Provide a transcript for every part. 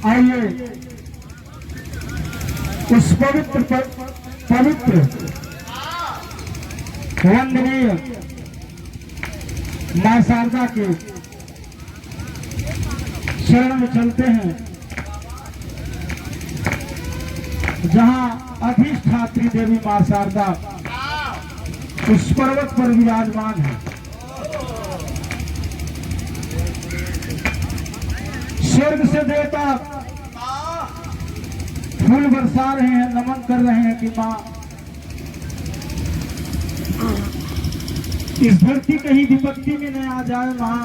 आइए उस पवित्र वंदनीय मां शारदा के शरण में चलते हैं, जहां अधिष्ठात्री देवी मां शारदा उस पर्वत पर विराजमान है। स्वर्ग से देवता फूल बरसा रहे हैं, नमन कर रहे हैं कि मां इस धरती कहीं विपत्ति में न आ जाए, मां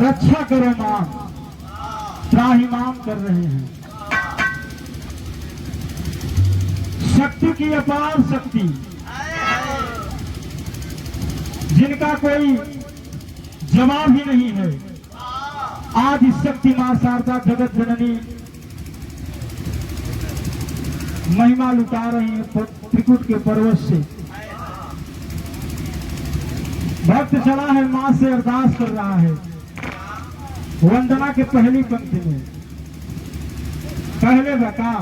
रक्षा करो, मां त्राहिमाम कर रहे हैं। शक्ति की अपार शक्ति, जिनका कोई जवाब ही नहीं है, आदि शक्ति मां शारदा जगत जननी महिमा लुटा रही है त्रिकुट के पर्वत से। भक्त चला है, मां से अरदास कर रहा है। वंदना के पहली पंक्ति में पहले बता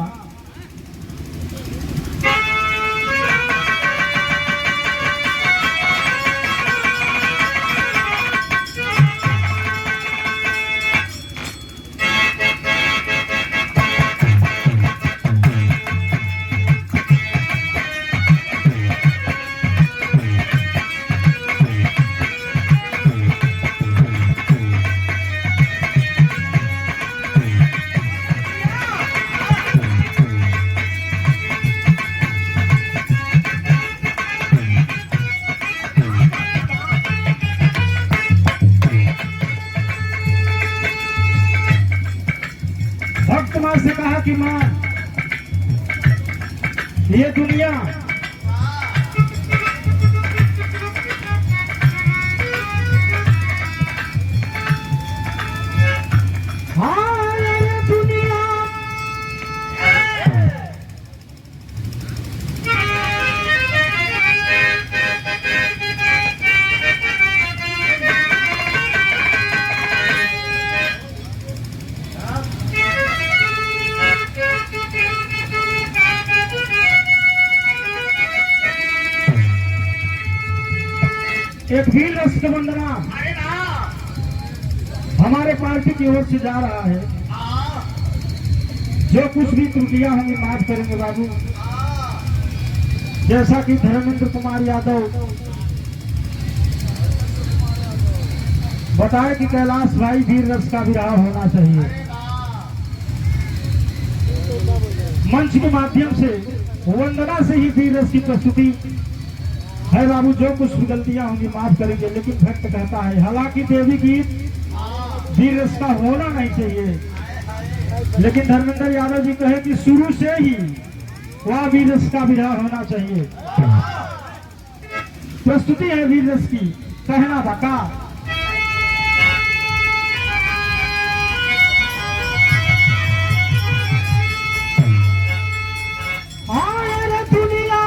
मां से कहा कि मां ये दुनिया एक वीर रस का वंदना हमारे पार्टी की ओर से जा रहा है। जो कुछ भी त्रुटियां होंगी माफ करेंगे बाबू। जैसा कि धर्मेंद्र कुमार यादव बताए कि कैलाश भाई वीर रस का विराह होना चाहिए। मंच के माध्यम से वंदना से ही वीर रस की प्रस्तुति है बाबू। जो कुछ भी गलतियां होंगी माफ करेंगे, लेकिन भक्त कहता है हालांकि देवी गीत वीर रस का होना नहीं चाहिए, लेकिन धर्मेंद्र यादव जी कहे कि शुरू से ही वह वीर रस का विराह होना चाहिए। प्रस्तुति है वीर रस की, कहना बका दुनिया